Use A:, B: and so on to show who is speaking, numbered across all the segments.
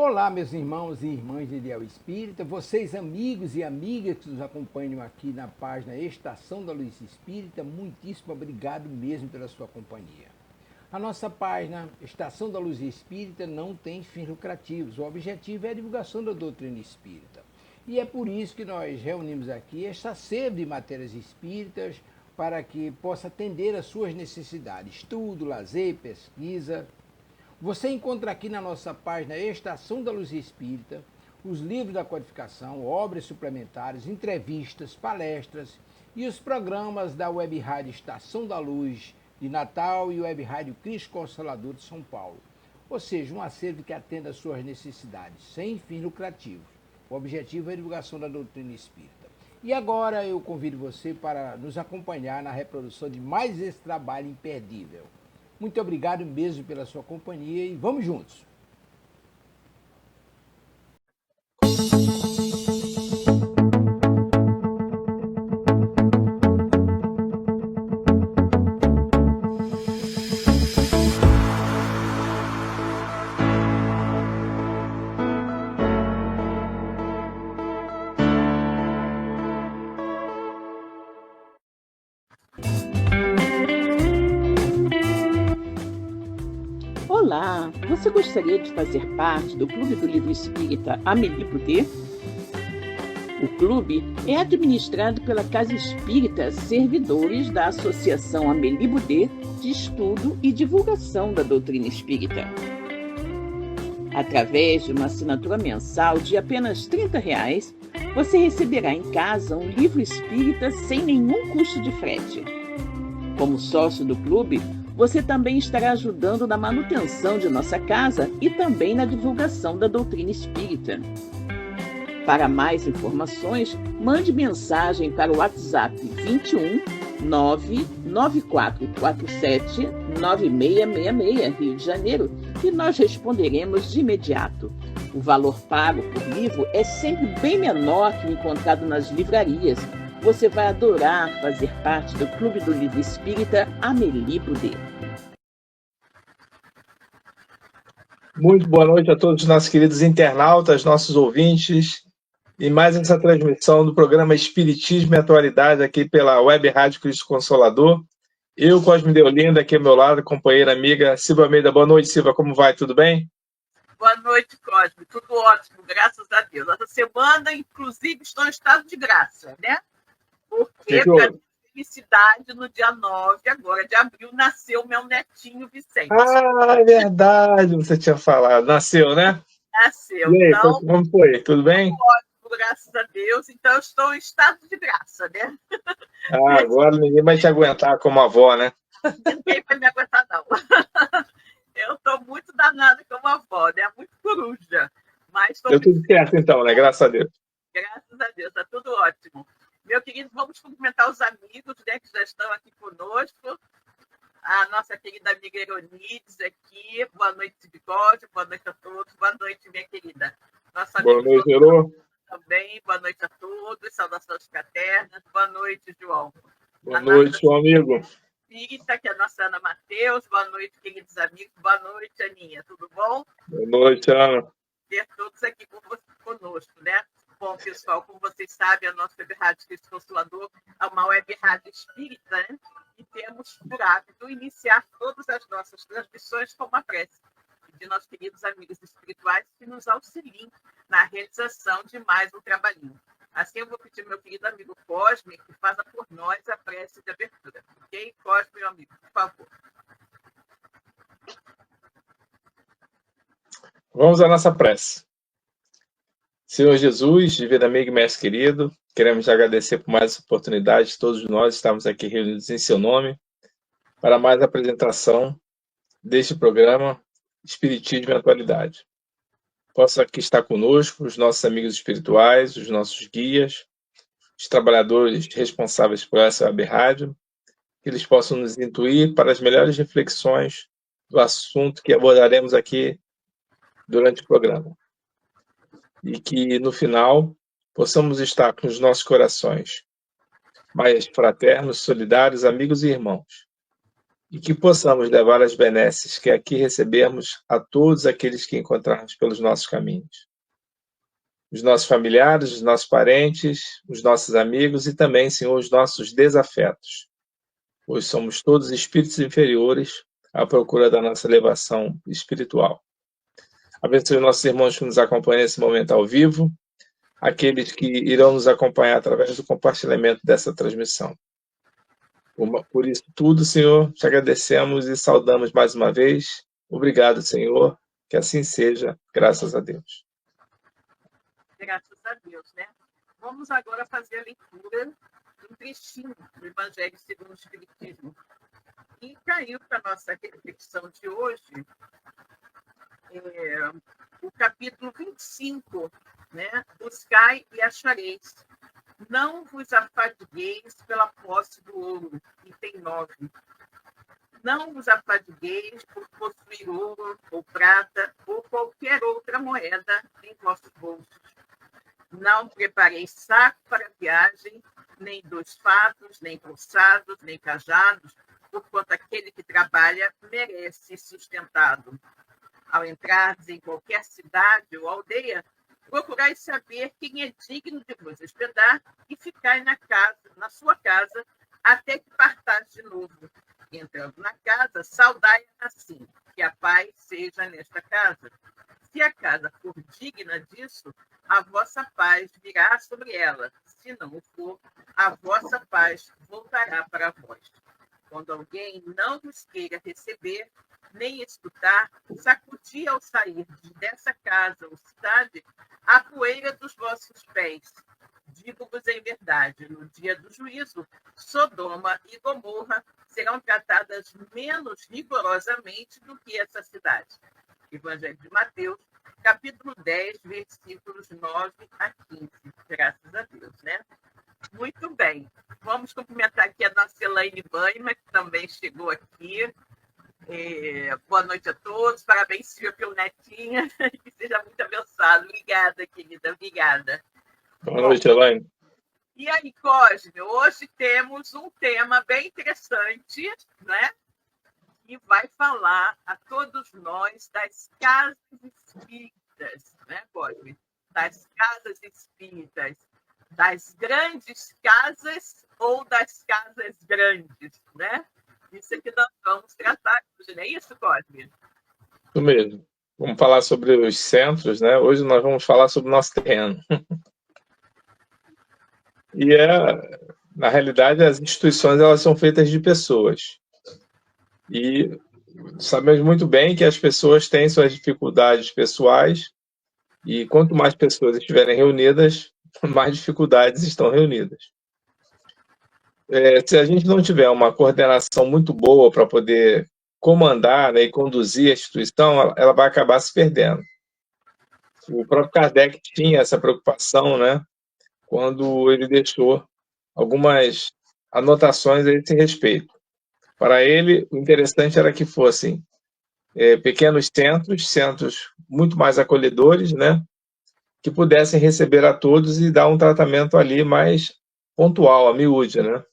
A: Olá, meus irmãos e irmãs de Ideal Espírita, vocês amigos e amigas que nos acompanham aqui na página Estação da Luz Espírita, muitíssimo obrigado mesmo pela sua companhia. A nossa página Estação da Luz Espírita não tem fins lucrativos, o objetivo é a divulgação da doutrina espírita. E é por isso que nós reunimos aqui esta sede de matérias espíritas para que possa atender às suas necessidades, estudo, lazer, pesquisa. Você encontra aqui na nossa página Estação da Luz Espírita os livros da codificação, obras suplementares, entrevistas, palestras e os programas da Web Rádio Estação da Luz de Natal e Web Rádio Cristo Consolador de São Paulo. Ou seja, um acervo que atenda às suas necessidades, sem fins lucrativos. O objetivo é a divulgação da doutrina espírita. E agora eu convido você para nos acompanhar na reprodução de mais esse trabalho imperdível. Muito obrigado mesmo pela sua companhia e vamos juntos!
B: Olá, você gostaria de fazer parte do Clube do Livro Espírita Amélie Boudet? O clube é administrado pela Casa Espírita Servidores da Associação Amélie Boudet de Estudo e Divulgação da Doutrina Espírita. Através de uma assinatura mensal de apenas R$30, você receberá em casa um livro espírita sem nenhum custo de frete. Como sócio do clube, você também estará ajudando na manutenção de nossa casa e também na divulgação da doutrina espírita. Para mais informações, mande mensagem para o WhatsApp 21 99447 9666, Rio de Janeiro, e nós responderemos de imediato. O valor pago por livro é sempre bem menor que o encontrado nas livrarias. Você vai adorar fazer parte do Clube do Livro Espírita Amélie Boudet.
C: Muito boa noite a todos os nossos queridos internautas, nossos ouvintes, e mais essa transmissão do programa Espiritismo e Atualidade aqui pela Web Rádio Cristo Consolador. Eu, Cosme Deolinda, aqui ao meu lado, companheira amiga Silva Almeida. Boa noite, Silva, como vai? Tudo bem?
D: Boa noite, Cosme. Tudo ótimo, graças a Deus. Essa semana, inclusive, estou em estado de graça, né? Porque, para felicidade, no dia 9 agora de abril, nasceu meu netinho Vicente.
C: Ah, é verdade, você tinha falado. Nasceu, né?
D: Nasceu.
C: E aí,
D: então,
C: como foi? Tudo bem?
D: Tudo ótimo, graças a Deus. Então, eu estou em estado de graça, né?
C: Ah, agora ninguém vai te aguentar como avó, né?
D: Ninguém vai me aguentar, não. Eu estou muito danada como avó, né? Muito coruja. Mas
C: deu tudo certo, então, né? Graças a Deus.
D: Graças a Deus, está tudo ótimo. Meu querido, vamos cumprimentar os amigos, né, que já estão aqui conosco. A nossa querida amiga Eronides aqui. Boa noite, Bigode. Boa noite a todos. Boa noite, minha querida. Nossa
C: boa noite, Ero.
D: Também. Boa noite a todos. Saudações fraternas. Boa noite, João.
C: Boa noite, meu amigo.
D: Espírita, que é a nossa Ana Mateus. Boa noite, queridos amigos. Boa noite, Aninha. Tudo bom?
C: Boa noite, Ana.
D: Ter todos aqui conosco, né? Bom, pessoal, como vocês sabem, a nossa Web Rádio Cristo Consolador é uma web rádio espírita, né? E temos por hábito iniciar todas as nossas transmissões com uma prece de nossos queridos amigos espirituais que nos auxiliem na realização de mais um trabalhinho. Assim, eu vou pedir ao meu querido amigo Cosme que faça por nós a prece de abertura. Ok? Cosme, meu amigo, por favor.
C: Vamos à nossa prece. Senhor Jesus, divino amigo e mestre querido, queremos te agradecer por mais essa oportunidade. Todos nós estamos aqui reunidos em seu nome para mais apresentação deste programa Espiritismo e Atualidade. Possa aqui estar conosco os nossos amigos espirituais, os nossos guias, os trabalhadores responsáveis por essa web rádio, que eles possam nos intuir para as melhores reflexões do assunto que abordaremos aqui durante o programa. E que, no final, possamos estar com os nossos corações mais fraternos, solidários, amigos e irmãos, e que possamos levar as benesses que aqui recebemos a todos aqueles que encontrarmos pelos nossos caminhos. Os nossos familiares, os nossos parentes, os nossos amigos e também, Senhor, os nossos desafetos, pois somos todos espíritos inferiores à procura da nossa elevação espiritual. Abençoe os nossos irmãos que nos acompanham nesse momento ao vivo, aqueles que irão nos acompanhar através do compartilhamento dessa transmissão. Por isso tudo, Senhor, te agradecemos e saudamos mais uma vez. Obrigado, Senhor, que assim seja, graças a Deus.
D: Graças a Deus, né? Vamos agora fazer a leitura de um trechinho do Evangelho segundo o Espiritismo. E caiu para a nossa reflexão de hoje o capítulo 25, né? Buscai e achareis. Não vos afadigueis pela posse do ouro, item 9. Não vos afadigueis por possuir ouro ou prata ou qualquer outra moeda em vossos bolsos. Não prepareis saco para a viagem, nem 2 fatos, nem calçados, nem cajados, porquanto aquele que trabalha merece sustentado. Ao entrardes em qualquer cidade ou aldeia, procurai saber quem é digno de vos hospedar e ficai na sua casa, até que partais de novo. Entrando na casa, saudai assim, que a paz seja nesta casa. Se a casa for digna disso, a vossa paz virá sobre ela. Se não o for, a vossa paz voltará para vós. Quando alguém não vos queira receber, nem escutar, sacudi ao sair dessa casa ou cidade a poeira dos vossos pés. Digo-vos em verdade, no dia do juízo, Sodoma e Gomorra serão tratadas menos rigorosamente do que essa cidade. Evangelho de Mateus, capítulo 10, versículos 9 a 15. Graças a Deus, né? Muito bem. Vamos cumprimentar aqui a nossa Elaine Banima, que também chegou aqui. Boa noite a todos. Parabéns, Silvia, pelo netinha. Que seja muito abençoado. Obrigada, querida. Obrigada.
C: Boa noite, Elaine.
D: E aí, Cosme, hoje temos um tema bem interessante, né? Que vai falar a todos nós das casas espíritas, né, Cosme? Das casas espíritas, das grandes casas ou das casas grandes, né? Isso é que nós vamos tratar hoje, não é isso, Cosme?
C: Isso mesmo. Vamos falar sobre os centros, né? Hoje nós vamos falar sobre o nosso terreno. E na realidade, as instituições elas são feitas de pessoas. E sabemos muito bem que as pessoas têm suas dificuldades pessoais e quanto mais pessoas estiverem reunidas, mais dificuldades estão reunidas. Se a gente não tiver uma coordenação muito boa para poder comandar, né, e conduzir a instituição, ela vai acabar se perdendo. O próprio Kardec tinha essa preocupação, né, quando ele deixou algumas anotações a esse respeito. Para ele, o interessante era que fossem pequenos centros muito mais acolhedores, né, que pudessem receber a todos e dar um tratamento ali mais pontual, a miúde, né?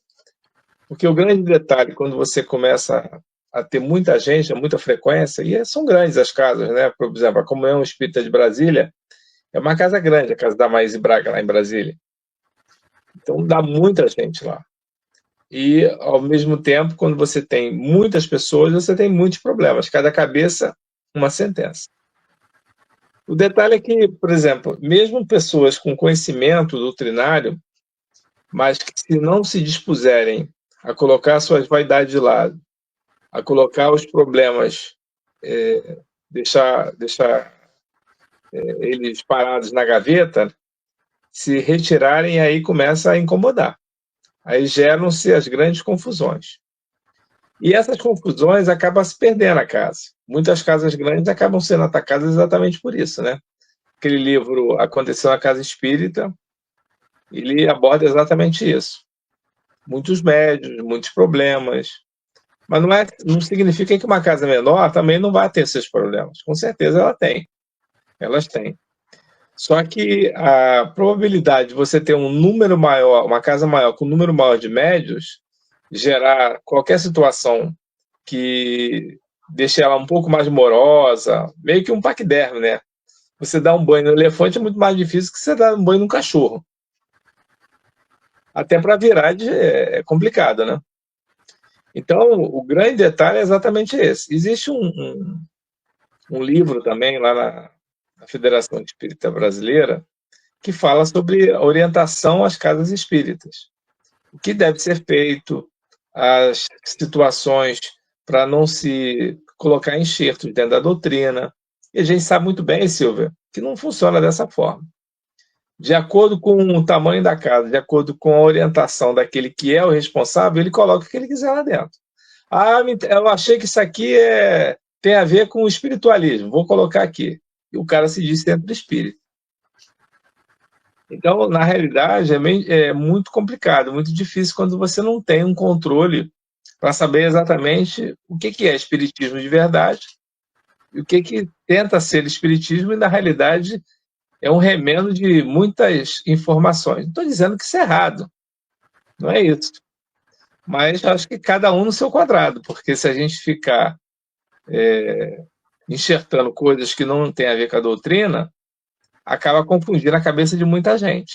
C: Porque o grande detalhe, quando você começa a ter muita gente, muita frequência, e são grandes as casas, né? Por exemplo, a Comunhão Espírita de Brasília é uma casa grande, a casa da Maíse Braga, lá em Brasília. Então, dá muita gente lá. E, ao mesmo tempo, quando você tem muitas pessoas, você tem muitos problemas. Cada cabeça, uma sentença. O detalhe é que, por exemplo, mesmo pessoas com conhecimento doutrinário, mas que se não se dispuserem a colocar suas vaidades de lado, a colocar os problemas, deixar eles parados na gaveta, se retirarem, aí começa a incomodar. Aí geram-se as grandes confusões. E essas confusões acabam se perdendo a casa. Muitas casas grandes acabam sendo atacadas exatamente por isso, né? Aquele livro Aconteceu na Casa Espírita, ele aborda exatamente isso. Muitos médios, muitos problemas. Mas não significa que uma casa menor também não vai ter seus problemas. Com certeza ela tem. Elas têm. Só que a probabilidade de você ter um número maior, uma casa maior com um número maior de médios, gerar qualquer situação que deixa ela um pouco mais morosa, meio que um paquiderme, né? Você dá um banho no elefante é muito mais difícil que você dar um banho num cachorro. Até para virar é complicado, né? Então, o grande detalhe é exatamente esse. Existe um livro também lá na Federação Espírita Brasileira que fala sobre a orientação às casas espíritas. O que deve ser feito, as situações para não se colocar enxertos dentro da doutrina. E a gente sabe muito bem, Silvia, que não funciona dessa forma. De acordo com o tamanho da casa, de acordo com a orientação daquele que é o responsável, ele coloca o que ele quiser lá dentro. Ah, eu achei que isso aqui tem a ver com o espiritualismo, vou colocar aqui. E o cara se diz dentro do espírito. Então, na realidade, é muito complicado, muito difícil quando você não tem um controle para saber exatamente o que é espiritismo de verdade e o que tenta ser espiritismo e, na realidade, é um remendo de muitas informações. Não estou dizendo que isso é errado, não é isso. Mas acho que cada um no seu quadrado, porque se a gente ficar enxertando coisas que não têm a ver com a doutrina, acaba confundindo a cabeça de muita gente.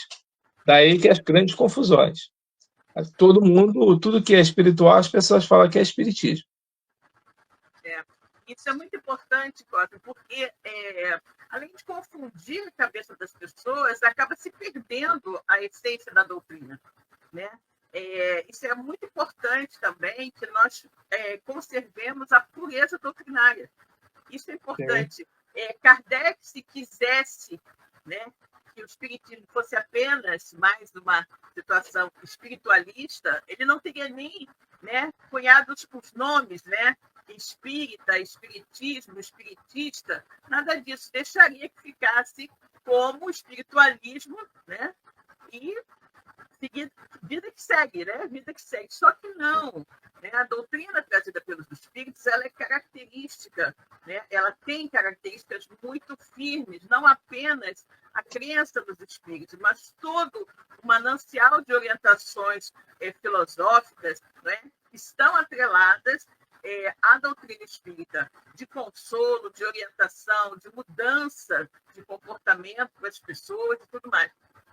C: Daí que as grandes confusões. Todo mundo, tudo que é espiritual, as pessoas falam que é espiritismo.
D: Isso é muito importante, Cosme, porque além de confundir a cabeça das pessoas, acaba se perdendo a essência da doutrina, né? Isso é muito importante também, que nós conservemos a pureza doutrinária. Isso é importante. Kardec, se quisesse, né, que o espiritismo fosse apenas mais uma situação espiritualista, ele não teria nem, né, cunhado os nomes, né, espírita, espiritismo, espiritista, nada disso. Deixaria que ficasse como espiritualismo, né, e vida que segue, né? Vida que segue. Só que não. Né? A doutrina trazida pelos espíritos, ela é característica, né? Ela tem características muito firmes, não apenas a crença dos espíritos, mas todo o manancial de orientações filosóficas, né? Estão atreladas à doutrina espírita, de consolo, de orientação, de mudança de comportamento para as pessoas e tudo mais.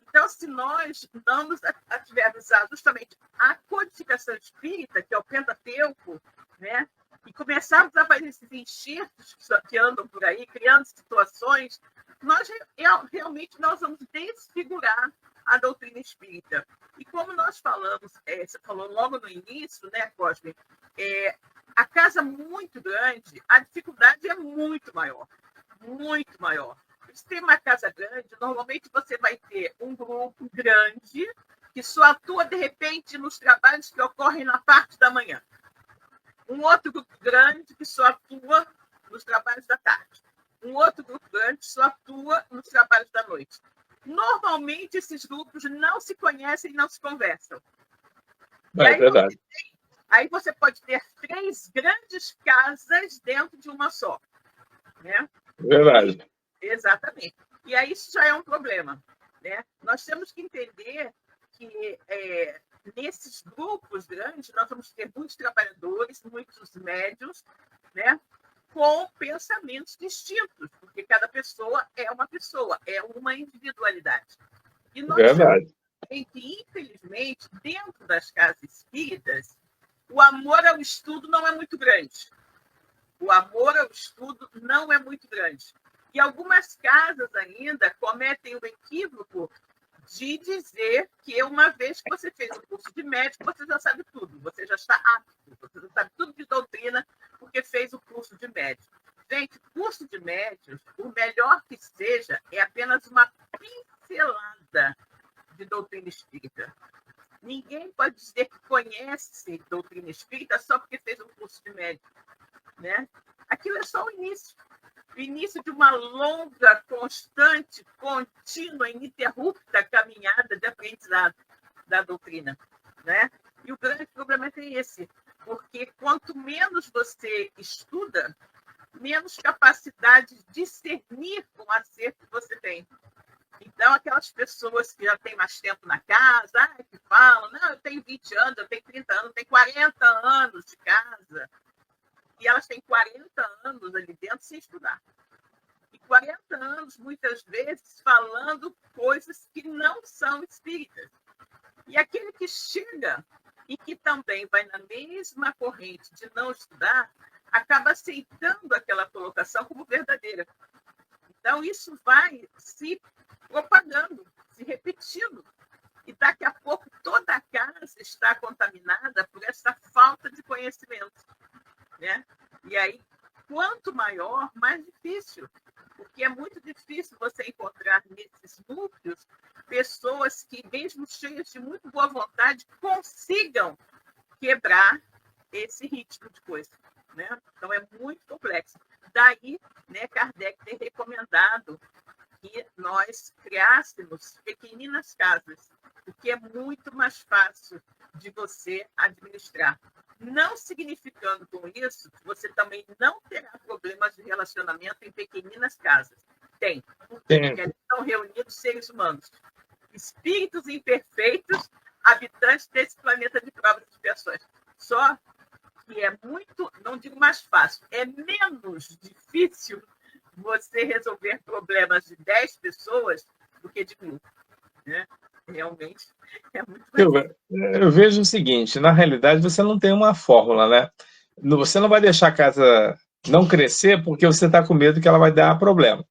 D: Então, se nós não nos ativermos justamente a codificação espírita, que é o Pentateuco, né, e começarmos a fazer esses enxertos que andam por aí, criando situações, nós realmente vamos desfigurar a doutrina espírita. E como nós falamos, você falou logo no início, né, Cosme, a casa muito grande, a dificuldade é muito maior, muito maior. Se tem uma casa grande, normalmente você vai ter um grupo grande que só atua, de repente, nos trabalhos que ocorrem na parte da manhã. Um outro grupo grande que só atua nos trabalhos da tarde. Um outro grupo grande que só atua nos trabalhos da noite. Normalmente, esses grupos não se conhecem e não se conversam.
C: É verdade.
D: Aí você pode ter 3 grandes casas dentro de uma só. Né?
C: Verdade.
D: Exatamente. E aí isso já é um problema. Né? Nós temos que entender que nesses grupos grandes nós vamos ter muitos trabalhadores, muitos médios, né? Com pensamentos distintos, porque cada pessoa é uma individualidade. E nós
C: Verdade.
D: temos que, infelizmente, dentro das casas espíritas, o amor ao estudo não é muito grande. O amor ao estudo não é muito grande. E algumas casas ainda cometem o equívoco de dizer que uma vez que você fez o curso de médico, você já sabe tudo, você já está apto, você já sabe tudo de doutrina porque fez o curso de médico. Gente, curso de médios, o melhor que seja, é apenas uma pincelada de doutrina espírita. Ninguém pode dizer que conhece doutrina espírita só porque fez um curso de médico. Né? Aquilo é só o início de uma longa, constante, contínua, ininterrupta caminhada de aprendizado da doutrina. Né? E o grande problema é esse, porque quanto menos você estuda, menos capacidade de discernir com acerto você tem. Então, aquelas pessoas que já têm mais tempo na casa, que falam, não, eu tenho 20 anos, eu tenho 30 anos, eu tenho 40 anos de casa, e elas têm 40 anos ali dentro sem estudar. E 40 anos, muitas vezes, falando coisas que não são espíritas. E aquele que chega e que também vai na mesma corrente de não estudar, acaba aceitando aquela colocação como verdadeira. Então, isso vai se propagando, se repetindo. E daqui a pouco toda a casa está contaminada por essa falta de conhecimento, né? E aí, quanto maior, mais difícil. Porque é muito difícil você encontrar nesses núcleos pessoas que, mesmo cheias de muito boa vontade, consigam quebrar esse ritmo de coisa, né? Então, é muito complexo. Daí, né, Kardec tem recomendado que nós criássemos pequeninas casas, porque é muito mais fácil de você administrar. Não significando com isso que você também não terá problemas de relacionamento em pequeninas casas. Tem, porque eles estão reunidos seres humanos, espíritos imperfeitos, habitantes desse planeta de provas e expiações. Só que é muito, não digo mais fácil, é menos difícil você resolver problemas de 10 pessoas do que de 1000, né? Realmente é muito mais.
C: Eu vejo o seguinte, na realidade você não tem uma fórmula, né? Você não vai deixar a casa não crescer porque você está com medo que ela vai dar problema.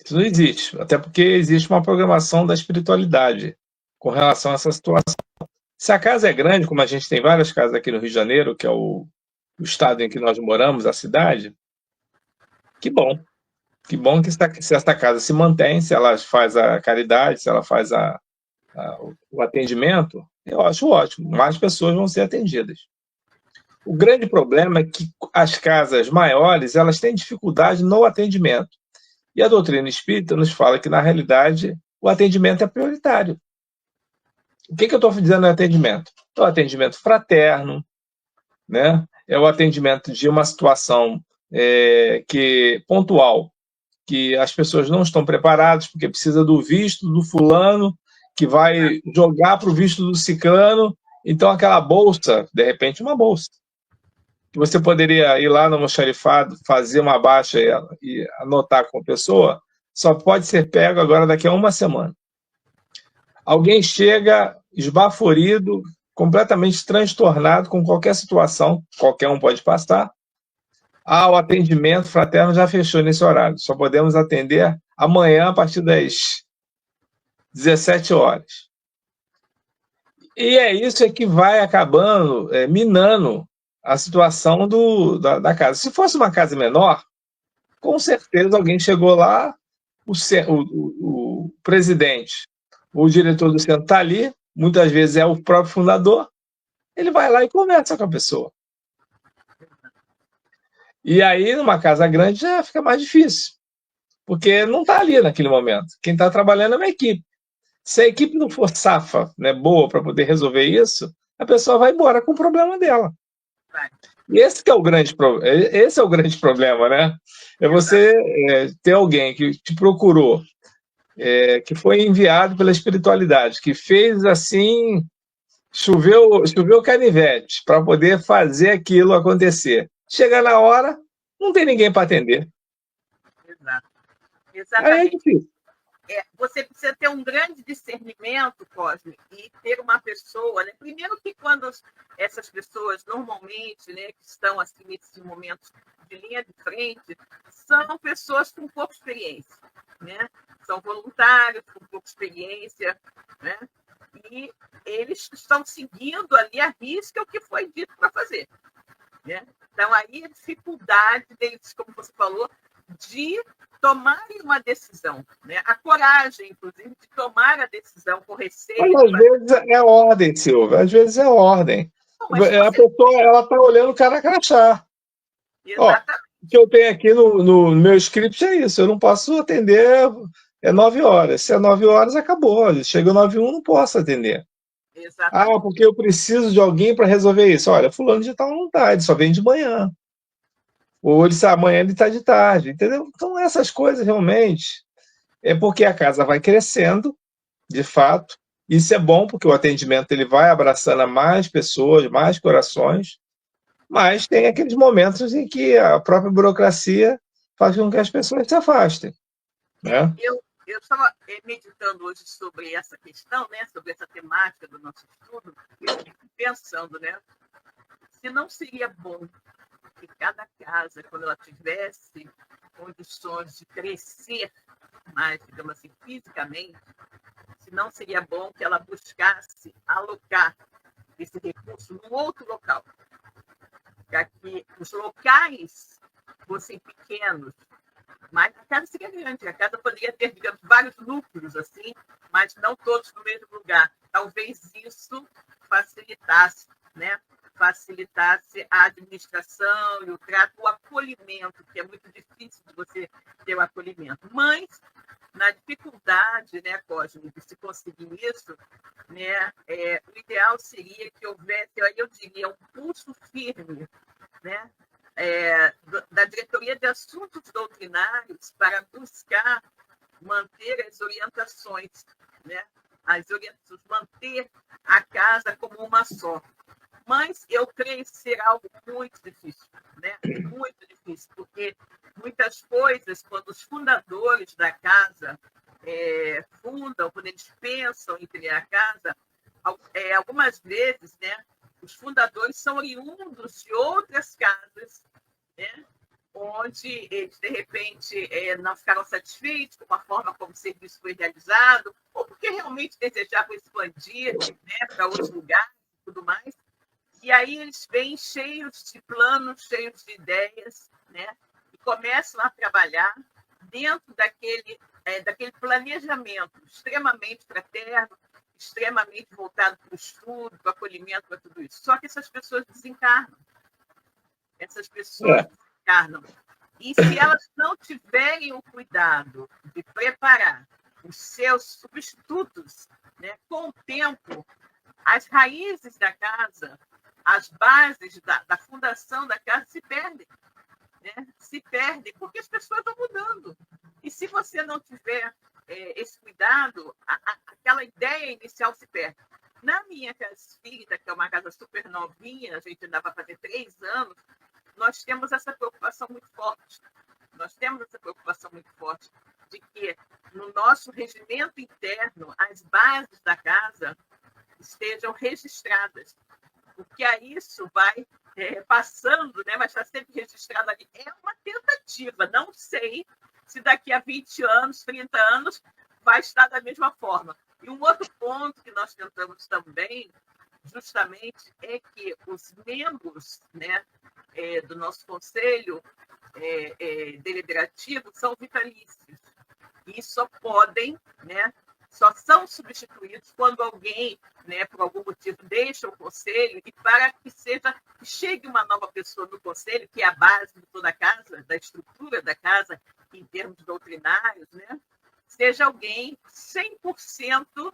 C: Isso não existe, até porque existe uma programação da espiritualidade com relação a essa situação. Se a casa é grande, como a gente tem várias casas aqui no Rio de Janeiro, que é o estado em que nós moramos, a cidade, que bom. Que bom que se esta casa se mantém, se ela faz a caridade, se ela faz o atendimento, eu acho ótimo. Mais pessoas vão ser atendidas. O grande problema é que as casas maiores, elas têm dificuldade no atendimento. E a doutrina espírita nos fala que, na realidade, o atendimento é prioritário. O que eu estou dizendo no atendimento? É o atendimento fraterno, né? É o atendimento de uma situação pontual, que as pessoas não estão preparadas, porque precisa do visto do fulano, que vai jogar para o visto do ciclano. Então, aquela bolsa, de repente, uma bolsa, que você poderia ir lá no almoxarifado, fazer uma baixa e anotar com a pessoa, só pode ser pego agora daqui a uma semana. Alguém chega esbaforido, completamente transtornado com qualquer situação, qualquer um pode passar. O atendimento fraterno já fechou nesse horário, só podemos atender amanhã a partir das 17 horas. E é isso que vai acabando, minando a situação da casa. Se fosse uma casa menor, com certeza alguém chegou lá, o presidente, o diretor do centro está ali, muitas vezes é o próprio fundador, ele vai lá e conversa com a pessoa. E aí, numa casa grande, já fica mais difícil, porque não está ali naquele momento. Quem está trabalhando é uma equipe. Se a equipe não for safa, né, boa para poder resolver isso, a pessoa vai embora com o problema dela. E esse é o grande problema, né? É você ter alguém que te procurou, que foi enviado pela espiritualidade, que fez assim, choveu canivete para poder fazer aquilo acontecer. Chega na hora, não tem ninguém para atender.
D: Exato. Exatamente.
C: Aí é difícil.
D: Você precisa ter um grande discernimento, Cosme, e ter uma pessoa, né? Primeiro que quando essas pessoas normalmente, né, que estão assim nesses momentos de linha de frente, são pessoas com pouca experiência, né? São voluntários com pouca experiência, né? E eles estão seguindo ali a risca o que foi dito para fazer, né? Então aí a dificuldade deles, como você falou, de tomarem uma decisão, né? A coragem, inclusive, de tomar a decisão com receio.
C: Mas às vezes é ordem, Silvia, às vezes é ordem. A pessoa ela está olhando o cara crachá. Exatamente. O que eu tenho aqui no meu script é isso, eu não posso atender, 9 horas. Se é 9 horas, acabou. Chega 9h01, não posso atender. Exatamente. Porque eu preciso de alguém para resolver isso. Olha, fulano de tal não está, ele só vem de manhã. Ou amanhã ele está de tarde, entendeu? Então, essas coisas realmente é porque a casa vai crescendo, de fato. Isso é bom, porque o atendimento ele vai abraçando a mais pessoas, mais corações. Mas tem aqueles momentos em que a própria burocracia faz com que as pessoas se afastem, né?
D: Eu estava meditando hoje sobre essa questão, né, sobre essa temática do nosso estudo, e eu fico pensando, né, se não seria bom que cada casa, quando ela tivesse condições de crescer mais, digamos assim, fisicamente, se não seria bom que ela buscasse alocar esse recurso num outro local, para que os locais fossem pequenos, mas a casa seria grande, a casa poderia ter, digamos, vários núcleos, assim, mas não todos no mesmo lugar. Talvez isso facilitasse, né? Facilitasse a administração e o trato, o acolhimento, que é muito difícil de você ter o acolhimento. Mas, na dificuldade, né, Cosme, de se conseguir isso, né, o ideal seria que houvesse, aí eu diria, um pulso firme, né, da Diretoria de Assuntos Doutrinários para buscar manter as orientações, né? As orientações, manter a casa como uma só. Mas eu creio ser algo muito difícil, né? Muito difícil, porque muitas coisas, quando os fundadores da casa fundam, quando eles pensam em criar a casa, algumas vezes, né, os fundadores são oriundos de outras casas, né, onde eles, de repente, não ficaram satisfeitos com a forma como o serviço foi realizado, ou porque realmente desejavam expandir, né, para outros lugares e tudo mais. E aí eles vêm cheios de planos, cheios de ideias, né, e começam a trabalhar dentro daquele planejamento extremamente fraterno, extremamente voltado para o estudo, para o acolhimento, para tudo isso. Só que essas pessoas desencarnam. Essas pessoas desencarnam. E se elas não tiverem o cuidado de preparar os seus substitutos, né, com o tempo, as raízes da casa, as bases da fundação da casa se perdem. Né? Se perdem porque as pessoas vão mudando. E se você não tiver esse cuidado, aquela ideia inicial se perde. Na minha casa espírita, que é uma casa super novinha, a gente ainda vai fazer 3 anos, nós temos essa preocupação muito forte. Nós temos essa preocupação muito forte de que, no nosso regimento interno, as bases da casa estejam registradas. Porque aí isso vai passando, né? Vai estar sempre registrado ali. É uma tentativa. Não sei se daqui a 20 anos, 30 anos, vai estar da mesma forma. E um outro ponto que nós tentamos também, justamente, é que os membros, né, do nosso conselho deliberativo são vitalícios. E só podem, né, só são substituídos quando alguém, né, por algum motivo, deixa o conselho, e para que chegue uma nova pessoa no conselho, que é a base de toda a casa, da estrutura da casa, em termos doutrinários, né, seja alguém 100%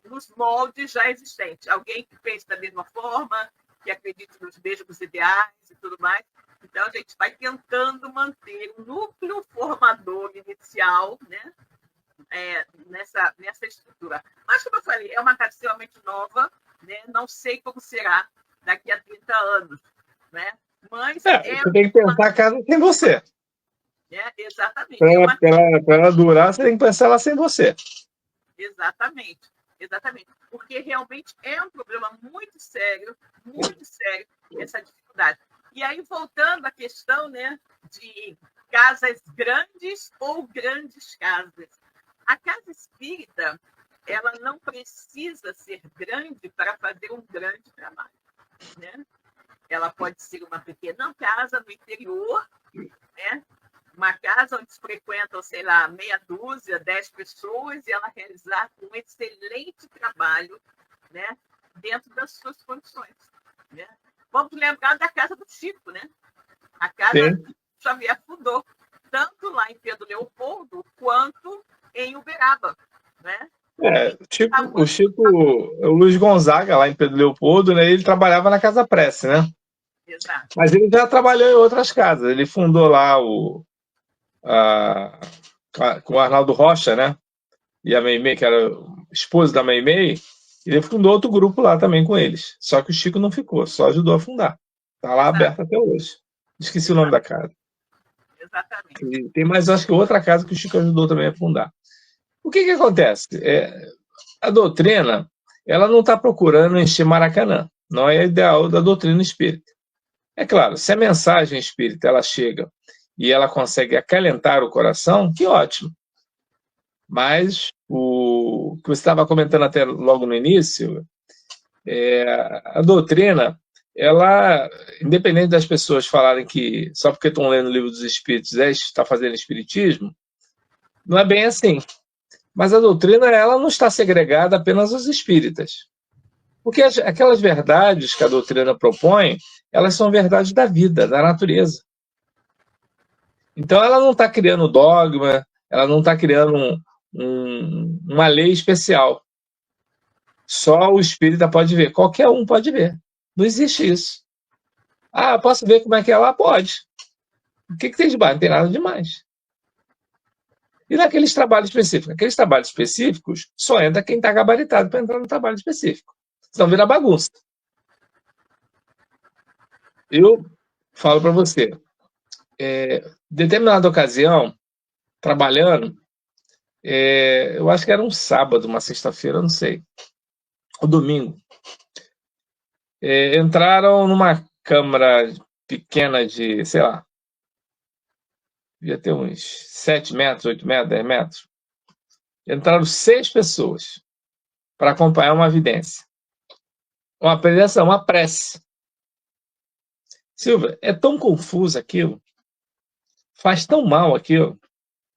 D: nos moldes já existentes. Alguém que pense da mesma forma, que acredite nos mesmos ideais e tudo mais. Então, a gente vai tentando manter o núcleo formador inicial, né, nessa estrutura. Mas, como eu falei, é uma casa extremamente nova, né? Não sei como será daqui a 30 anos. Né? Mas
C: você tem que pensar a casa sem você.
D: Exatamente.
C: Para ela durar, você tem que pensar ela sem você.
D: Exatamente. Exatamente. Porque realmente é um problema muito sério, essa dificuldade. E aí, voltando à questão, né, de casas grandes ou grandes casas. A casa espírita, ela não precisa ser grande para fazer um grande trabalho. Né? Ela pode ser uma pequena casa no interior, né? Uma casa onde se frequentam, sei lá, meia dúzia, 10 pessoas, e ela realizar um excelente trabalho, né, dentro das suas condições. Né? Vamos lembrar da casa do Chico, né? A casa que Xavier fundou, tanto lá em Pedro Leopoldo, quanto em Uberaba. Né?
C: O Luiz Gonzaga, lá em Pedro Leopoldo, né, ele trabalhava na Casa Prece, né?
D: Exato.
C: Mas ele já trabalhou em outras casas. Ele fundou lá com o Arnaldo Rocha, né? E a Meimei, que era esposa da Meimei, Ele fundou outro grupo lá também com eles. Só que o Chico não ficou, só ajudou a fundar. Está lá aberto até hoje. Esqueci o nome da casa.
D: Exatamente.
C: E tem mais, acho que outra casa que o Chico ajudou também a fundar. O que acontece? A doutrina, ela não está procurando encher Maracanã. Não é ideal da doutrina espírita. É claro, se a mensagem espírita ela chega e ela consegue acalentar o coração, que ótimo. Mas o que você estava comentando até logo no início, a doutrina, ela, independente das pessoas falarem que só porque estão lendo o livro dos Espíritos está fazendo espiritismo, não é bem assim. Mas a doutrina ela não está segregada apenas aos espíritas. Porque aquelas verdades que a doutrina propõe, elas são verdades da vida, da natureza. Então ela não está criando dogma, ela não está criando uma lei especial. Só o espírita pode ver. Qualquer um pode ver. Não existe isso. Ah, posso ver como é que é lá? Pode. O que tem de baixo? Não tem nada demais. E naqueles trabalhos específicos? Aqueles trabalhos específicos só entra quem está gabaritado para entrar no trabalho específico. Senão vira bagunça. Eu falo para você, determinada ocasião, trabalhando, eu acho que era um sábado, uma sexta-feira, não sei, o domingo, entraram numa câmara pequena de, sei lá, devia ter uns 7 metros, 8 metros, 10 metros. Entraram 6 pessoas para acompanhar uma vidência. Uma presença, uma prece. Silvia, é tão confuso aquilo, faz tão mal aquilo,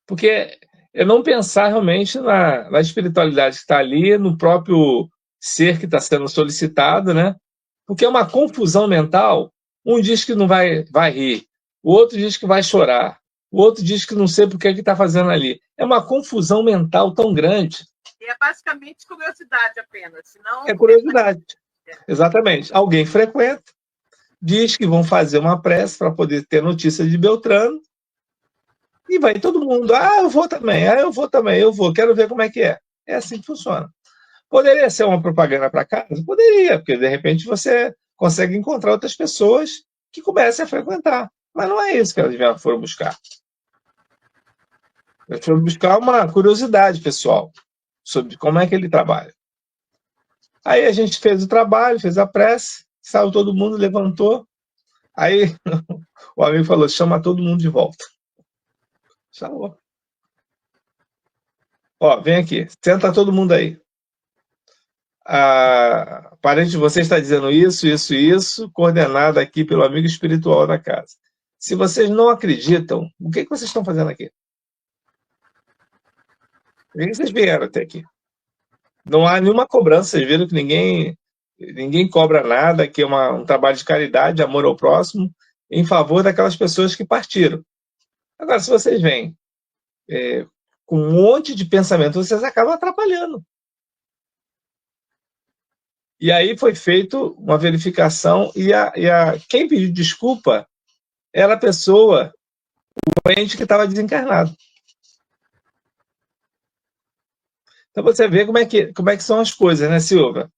C: porque é não pensar realmente na espiritualidade que está ali, no próprio ser que está sendo solicitado, né? Porque é uma confusão mental. Um diz que não vai rir, o outro diz que vai chorar, o outro diz que não sei por que está fazendo ali. É uma confusão mental tão grande.
D: E é basicamente curiosidade apenas, senão...
C: É curiosidade. Exatamente. Alguém frequenta, diz que vão fazer uma prece para poder ter notícia de Beltrano, e vai todo mundo. Ah, eu vou também, eu vou, quero ver como é que é. É assim que funciona. Poderia ser uma propaganda para casa? Poderia, porque de repente você consegue encontrar outras pessoas que comecem a frequentar. Mas não é isso que elas foram buscar. Elas foram buscar uma curiosidade pessoal sobre como é que ele trabalha. Aí a gente fez o trabalho, fez a prece, saiu todo mundo, levantou. Aí o amigo falou, chama todo mundo de volta. Chamou. Ó, vem aqui, senta todo mundo aí. A parente de você está dizendo isso, coordenado aqui pelo amigo espiritual da casa. Se vocês não acreditam, o que vocês estão fazendo aqui? Por que vocês vieram até aqui? Não há nenhuma cobrança, vocês viram que ninguém cobra nada, que é um trabalho de caridade, de amor ao próximo, em favor daquelas pessoas que partiram. Agora, se vocês vêm com um monte de pensamento, vocês acabam atrapalhando. E aí foi feito uma verificação e quem pediu desculpa era a pessoa, o ente que estava desencarnado. Então você vê como é que são as coisas, né, Silvia?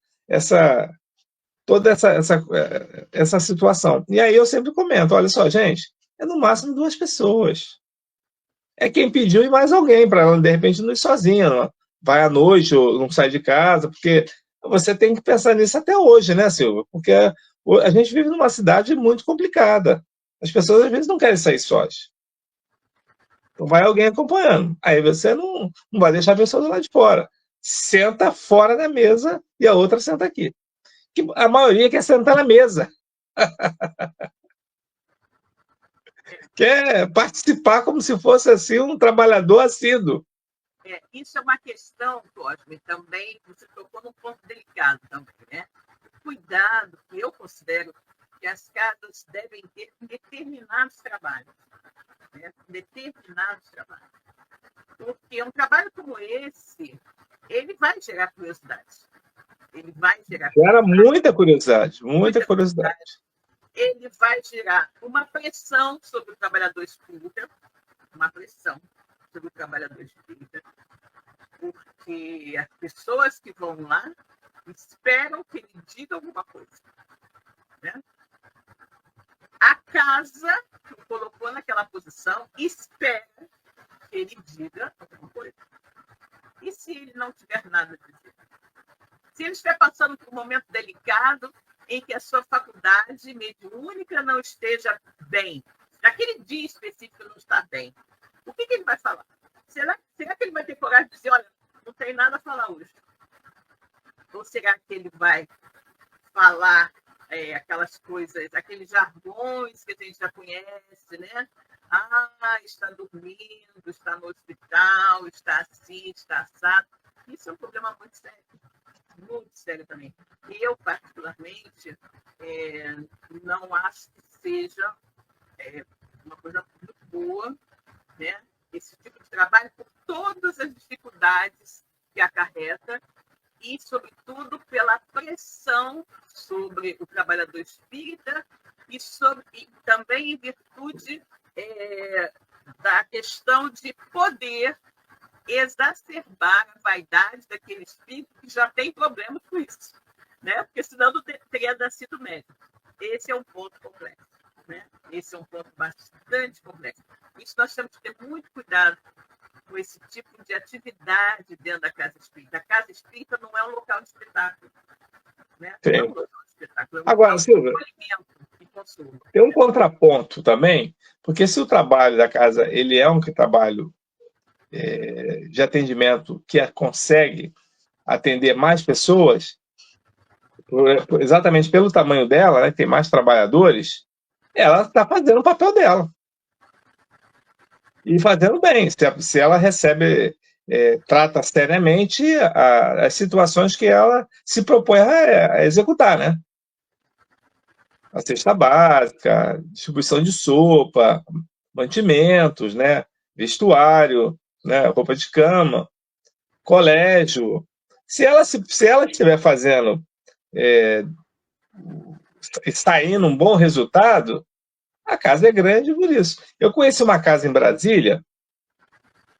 C: Toda essa situação. E aí eu sempre comento, olha só, gente, é no máximo 2 pessoas. É quem pediu e mais alguém, para ela, de repente, não ir sozinha, não vai à noite ou não sai de casa, porque você tem que pensar nisso até hoje, né, Silvia? Porque a gente vive numa cidade muito complicada. As pessoas, às vezes, não querem sair sós. Então vai alguém acompanhando. Aí você não vai deixar a pessoa do lado de fora. Senta fora da mesa e a outra senta aqui. Que a maioria quer sentar na mesa. Quer participar como se fosse assim um trabalhador assíduo.
D: Isso é uma questão, Cosme, também, você tocou num ponto delicado também, né? Cuidado, que eu considero que as casas devem ter determinados trabalhos. Né? Determinados trabalhos. Porque um trabalho como esse, ele vai gerar curiosidade. Ele vai gerar
C: Gera muita curiosidade, muita curiosidade.
D: Ele vai gerar uma pressão sobre o trabalhador espírita, uma pressão sobre o trabalhador espírita, porque as pessoas que vão lá esperam que ele diga alguma coisa. Né? A casa que o colocou naquela posição espera que ele diga alguma coisa. E se ele não tiver nada a dizer? Se ele estiver passando por um momento delicado em que a sua faculdade mediúnica não esteja bem, naquele dia específico não está bem, o que ele vai falar? Será que ele vai ter coragem de dizer, olha, não tem nada a falar hoje? Ou será que ele vai falar aquelas coisas, aqueles jargões que a gente já conhece, né? Ah, está dormindo, está no hospital, está assim, está assado. Isso é um problema muito sério também. Eu, particularmente, não acho que seja uma coisa muito boa, né? Esse tipo de trabalho, por todas as dificuldades que acarreta e, sobretudo, pela pressão sobre o trabalhador espírita e também em virtude da questão de poder exacerbar a vaidade daquele espírito que já tem problemas com isso, né? Porque senão não teria nascido médico. Esse é um ponto complexo, né? Esse é um ponto bastante complexo. Isso nós temos que ter muito cuidado com esse tipo de atividade dentro da casa espírita. A casa espírita não é um local de espetáculo, né? Não é um local de espetáculo, é um
C: Agora,
D: local
C: Silvia,
D: de alimento e consumo.
C: tem um contraponto também, porque se o trabalho da casa ele é um trabalho de atendimento que consegue atender mais pessoas, exatamente pelo tamanho dela, né, tem mais trabalhadores, ela está fazendo o papel dela. E fazendo bem, se ela recebe, trata seriamente as situações que ela se propõe a executar, né? A cesta básica, distribuição de sopa, mantimentos, né? Vestuário, né? Roupa de cama, colégio. Se ela estiver fazendo, saindo um bom resultado, a casa é grande por isso. Eu conheci uma casa em Brasília,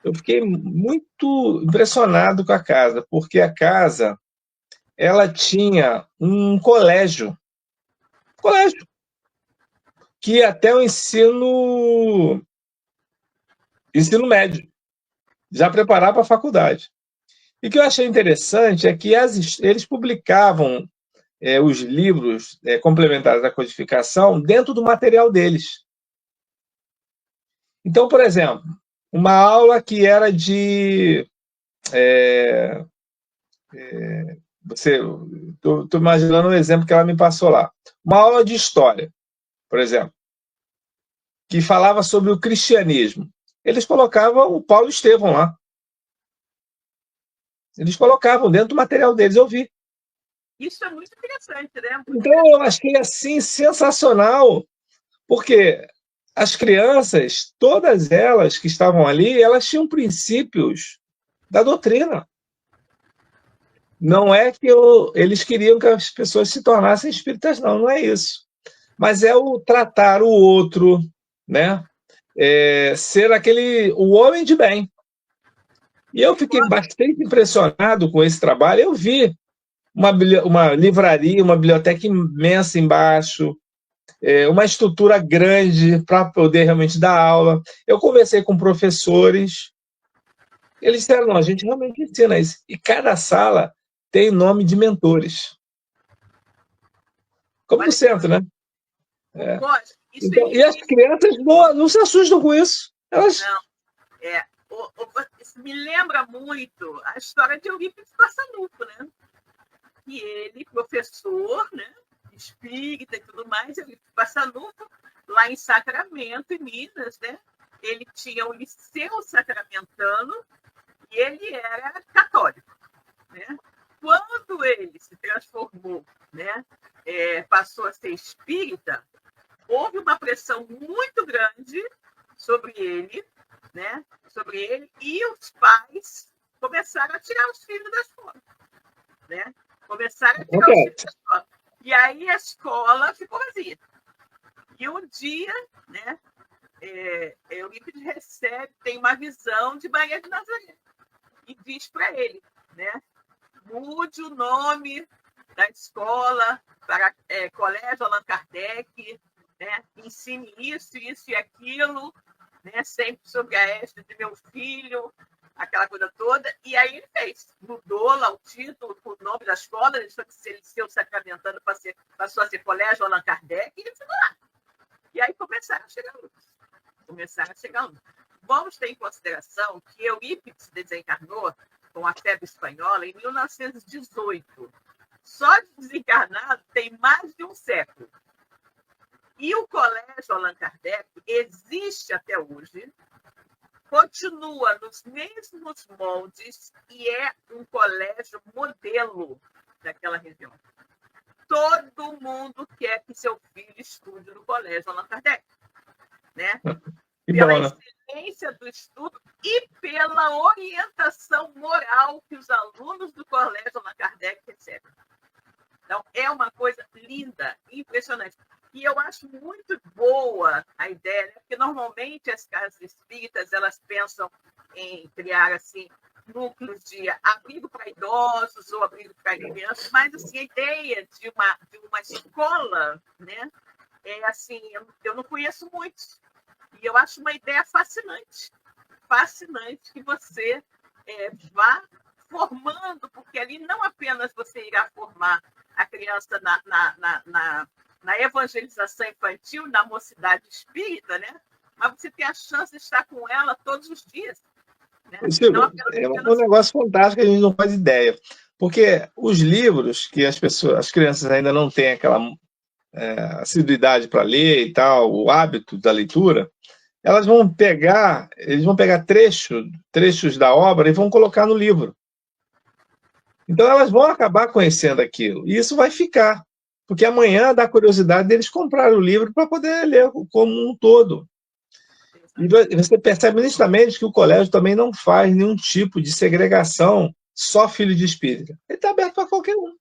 C: eu fiquei muito impressionado com a casa, porque a casa ela tinha um colégio que ia até o ensino médio, já preparar para a faculdade. E o que eu achei interessante é que eles publicavam os livros complementares da codificação dentro do material deles. Então, por exemplo, uma aula que era de estou imaginando um exemplo que ela me passou lá. Uma aula de história, por exemplo, que falava sobre o cristianismo. Eles colocavam o Paulo Estevão lá. Eles colocavam dentro do material deles, eu vi.
D: Isso é muito interessante, né?
C: Então, eu achei assim sensacional, porque as crianças, todas elas que estavam ali, elas tinham princípios da doutrina. Não é que eles queriam que as pessoas se tornassem espíritas, não é isso. Mas é o tratar o outro, né? Ser o homem de bem. E eu fiquei bastante impressionado com esse trabalho. Eu vi uma livraria, uma biblioteca imensa embaixo, uma estrutura grande para poder realmente dar aula. Eu conversei com professores, eles disseram, não, a gente realmente ensina isso. E cada sala tem nome de mentores. Como no centro, né? Então, e as crianças não se assustam com isso. Elas...
D: Não, isso me lembra muito a história de Eurípides Passanufo, né? E ele, professor, né? Espírita e tudo mais, Eurípides Passanufo, lá em Sacramento, em Minas, né? Ele tinha o Liceu Sacramentano e ele era católico, né? Quando ele se transformou, né? Passou a ser espírita, houve uma pressão muito grande sobre ele, né? Sobre ele, e os pais começaram a tirar os filhos da escola, né? Começaram a tirar os filhos da escola. E aí a escola ficou vazia. E um dia, né? Eurípides tem uma visão de Maria de Nazaré e diz para ele, né? mude o nome da escola para Colégio Allan Kardec, né? Ensine isso, isso e aquilo, né? Sempre sobre a égide de meu filho, aquela coisa toda. E aí ele fez, mudou lá o título, o nome da escola, ele saiu sacramentando, passou a ser Colégio Allan Kardec, e ele ficou lá. E aí começaram a chegar alunos. Vamos ter em consideração que Eurípides desencarnou com a febre espanhola em 1918. Só de desencarnado tem mais de um século. E o Colégio Allan Kardec existe até hoje, continua nos mesmos moldes e é um colégio modelo daquela região. Todo mundo quer que seu filho estude no Colégio Allan Kardec, né? Pela excelência do estudo e pela orientação moral que os alunos do Colégio Allan Kardec recebem. Então, é uma coisa linda, impressionante. E eu acho muito boa a ideia, né? Porque normalmente as casas espíritas elas pensam em criar assim, núcleos de abrigo para idosos ou abrigo para crianças, mas assim, a ideia de uma escola, né? É assim, eu não conheço muitos. E eu acho uma ideia fascinante que você vá formando, porque ali não apenas você irá formar a criança na evangelização infantil, na mocidade espírita, né? Mas você tem a chance de estar com ela todos os dias. Né?
C: Silvia, é um negócio fantástico que a gente não faz ideia. Porque os livros que as crianças ainda não têm aquela assiduidade para ler e tal, o hábito da leitura, eles vão pegar trechos da obra e vão colocar no livro. Então elas vão acabar conhecendo aquilo. E isso vai ficar. Porque amanhã dá curiosidade deles comprarem o livro para poder ler como um todo. E você percebe nitidamente que o colégio também não faz nenhum tipo de segregação só filho de espírita. Ele está aberto para qualquer um.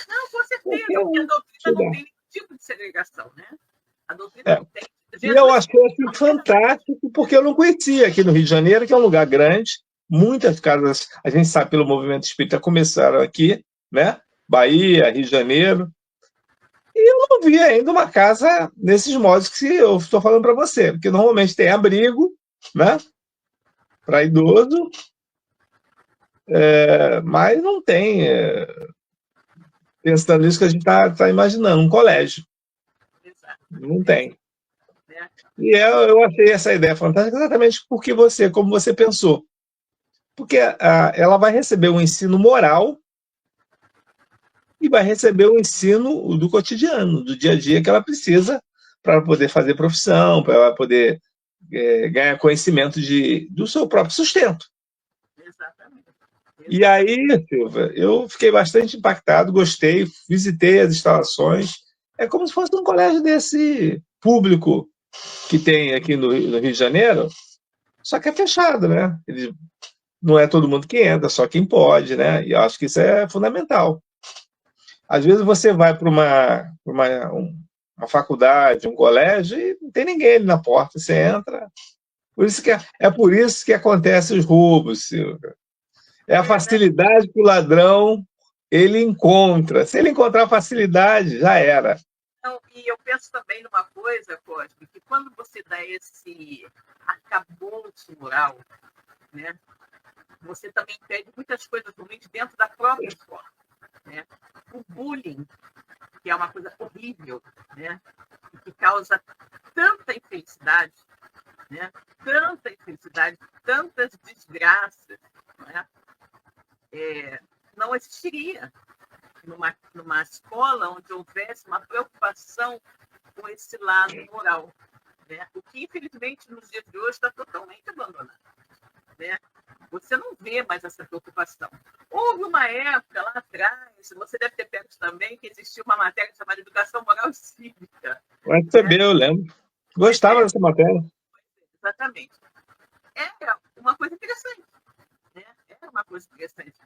D: Não, com certeza, porque a doutrina não tem nenhum tipo de segregação, né? A doutrina não tem.
C: E eu achei assim, fantástico, porque eu não conhecia aqui no Rio de Janeiro, que é um lugar grande. Muitas casas, a gente sabe pelo movimento espírita, começaram aqui, né? Bahia, Rio de Janeiro. E eu não vi ainda uma casa nesses modos que eu estou falando para você, porque normalmente tem abrigo, né? Para idoso, mas não tem, pensando nisso que a gente está imaginando, um colégio. Não tem. E eu achei essa ideia fantástica exatamente porque como você pensou. Porque ela vai receber um ensino moral e vai receber um ensino do cotidiano, do dia a dia que ela precisa para poder fazer profissão, para ela poder ganhar conhecimento do seu próprio sustento.
D: Exatamente.
C: E aí, Silvia, eu fiquei bastante impactado, gostei, visitei as instalações. É como se fosse um colégio desse público que tem aqui no Rio de Janeiro, só que é fechado, né? Não é todo mundo que entra, só quem pode, né? E eu acho que isso é fundamental. Às vezes você vai para uma faculdade, um colégio, e não tem ninguém ali na porta, você entra. Por isso que acontecem os roubos, Silvia. É a facilidade que o ladrão ele encontra. Se ele encontrar facilidade, já era.
D: Então, e eu penso também numa coisa, Cosme, que quando você dá esse arcabouço moral, né, você também pede muitas coisas ruins dentro da própria escola. Né? O bullying, que é uma coisa horrível, né, e que causa tanta infelicidade, né, tantas desgraças, né, não existiria numa escola onde houvesse uma preocupação com esse lado moral, né? O que, infelizmente, nos dias de hoje está totalmente abandonado. Né? Você não vê mais essa preocupação. Houve uma época lá atrás, você deve ter pego também, que existia uma matéria chamada Educação Moral e Cívica.
C: O FCB, eu lembro. Gostava dessa matéria.
D: Exatamente. É uma coisa interessante. Né? É uma coisa interessante.